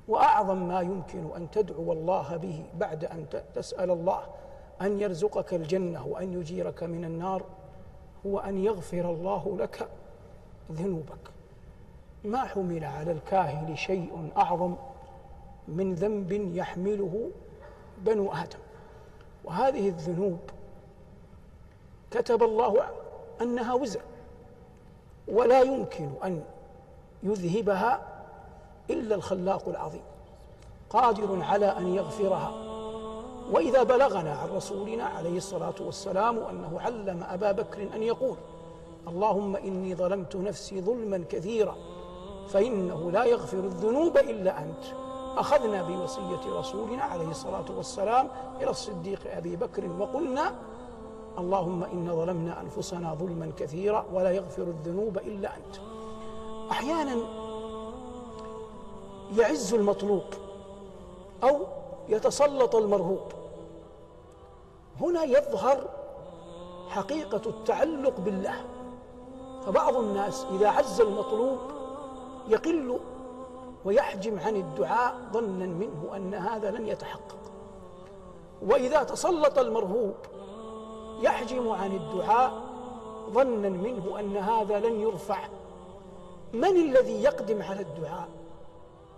وأعظم ما يمكن أن تدعو الله به بعد أن تسأل الله أن يرزقك الجنة وأن يجيرك من النار هو أن يغفر الله لك ذنوبك. ما حمل على الكاهل شيء أعظم من ذنب يحمله بنو آدم، وهذه الذنوب كتب الله أنها وزر ولا يمكن أن يذهبها إلا الخلاق العظيم، قادر على أن يغفرها. وإذا بلغنا عن رسولنا عليه الصلاة والسلام أنه علم أبا بكر أن يقول: اللهم إني ظلمت نفسي ظلما كثيرا فإنه لا يغفر الذنوب إلا أنت، أخذنا بوصية رسولنا عليه الصلاة والسلام إلى الصديق أبي بكر وقلنا: اللهم إنا ظلمنا أنفسنا ظلما كثيرا ولا يغفر الذنوب إلا أنت. أحيانا يعز المطلوب أو يتسلط المرهوب، هنا يظهر حقيقة التعلق بالله. فبعض الناس إذا عز المطلوب يقل ويحجم عن الدعاء ظنا منه أن هذا لن يتحقق، وإذا تسلط المرهوب يحجم عن الدعاء ظنا منه أن هذا لن يرفع. من الذي يقدم على الدعاء؟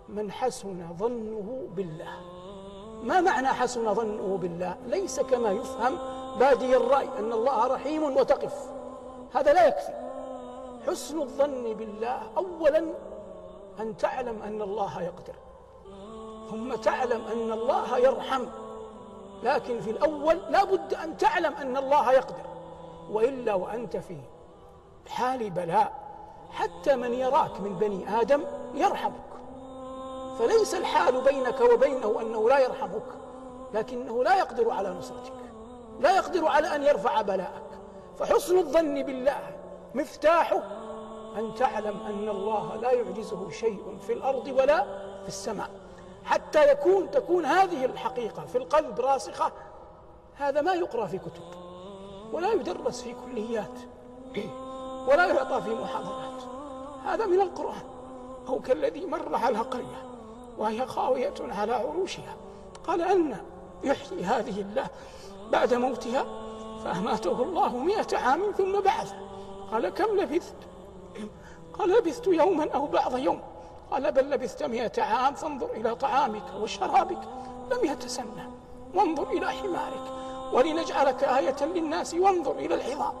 من حسن ظنه بالله. ما معنى حسن ظنه بالله؟ ليس كما يفهم بادي الرأي أن الله رحيم وتقف، هذا لا يكفي. حسن الظن بالله أولا أن تعلم أن الله يقدر، ثم تعلم أن الله يرحم، لكن في الأول لا بد أن تعلم أن الله يقدر، وإلا وأنت في حال بلاء حتى من يراك من بني آدم يرحمك. فليس الحال بينك وبينه أنه لا يرحمك، لكنه لا يقدر على نصرتك، لا يقدر على أن يرفع بلاءك. فحسن الظن بالله مفتاحه أن تعلم أن الله لا يعجزه شيء في الأرض ولا في السماء، حتى تكون هذه الحقيقة في القلب راسخة. هذا ما يقرأ في كتب ولا يدرس في كليات ولا يعطى في محاضرات، هذا من القرآن. أو كالذي مر على قرية وهي خاوية على عروشها قال: أن يحيي هذه الله بعد موتها؟ فأماته الله 100 عام ثم بعث. قال: كم لبثت؟ قال: لبثت يوما أو بعض يوم. قال: بل لبثت 100 عام، فانظر إلى طعامك وشرابك لم يتسنى، وانظر إلى حمارك، ولنجعلك آية للناس، وانظر إلى العظام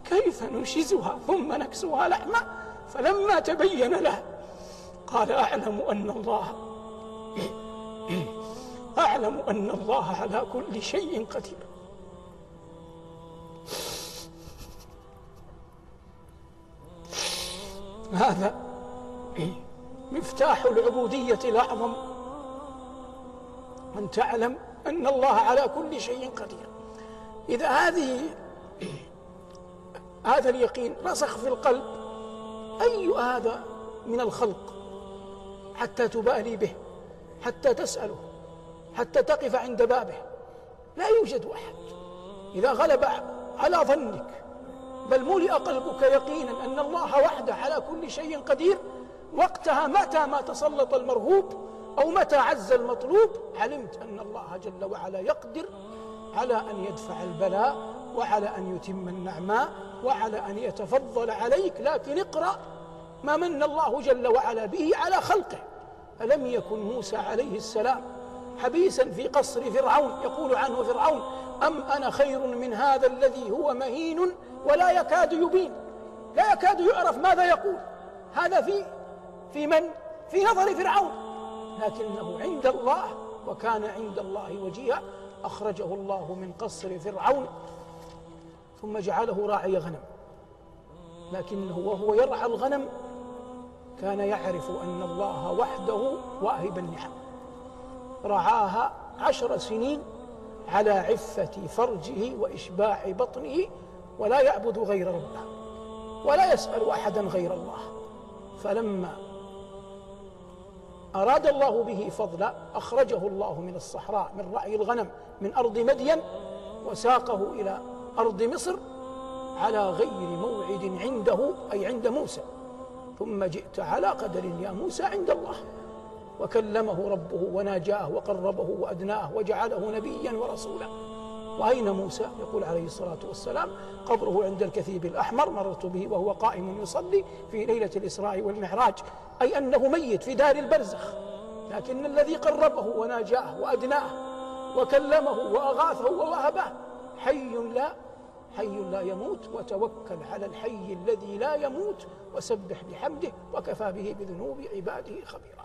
كيف ننشزها ثم نكسوها لحما. فلما تبين له قال: أعلم أن الله على كل شيء قدير. هذا مفتاح العبودية الأعظم، أن تعلم أن الله على كل شيء قدير. إذا هذا اليقين رسخ في القلب، أي هذا من الخلق حتى تبالي به، حتى تسأله، حتى تقف عند بابه؟ لا يوجد أحد. إذا غلب على ظنك بل ملئ قلبك يقينا أن الله وحده على كل شيء قدير، وقتها متى ما تسلط المرهوب أو متى عز المطلوب علمت أن الله جل وعلا يقدر على أن يدفع البلاء وعلى أن يتم النعماء وعلى أن يتفضل عليك. لكن اقرأ ما من الله جل وعلا به على خلقه. ألم يكن موسى عليه السلام حبيسا في قصر فرعون، يقول عنه فرعون: أم أنا خير من هذا الذي هو مهين ولا يكاد يبين، لا يكاد يعرف ماذا يقول. هذا في من؟ في نظر فرعون، لكنه عند الله وكان عند الله وجيها. أخرجه الله من قصر فرعون ثم جعله راعي غنم، لكنه وهو يرعى الغنم كان يعرف أن الله وحده واهب النعم. رعاها 10 سنين على عفة فرجه وإشباع بطنه، ولا يعبد غير ربه ولا يسأل أحدا غير الله. فلما أراد الله به فضلا أخرجه الله من الصحراء من رعي الغنم من أرض مدين وساقه إلى أرض مصر على غير موعد عنده، أي عند موسى. ثم جئت على قدر يا موسى عند الله. وكلمه ربه وناجاه وقربه وأدناه وجعله نبيا ورسولا. وأين موسى؟ يقول عليه الصلاة والسلام: قبره عند الكثيب الأحمر، مررت به وهو قائم يصلي في ليلة الإسراء والمعراج، أي أنه ميت في دار البرزخ، لكن الذي قربه وناجاه وأدناه وكلمه وأغاثه ووهبه حي لا يموت. وتوكل على الحي الذي لا يموت وسبح بحمده وكفى به بذنوب عباده خبيرا.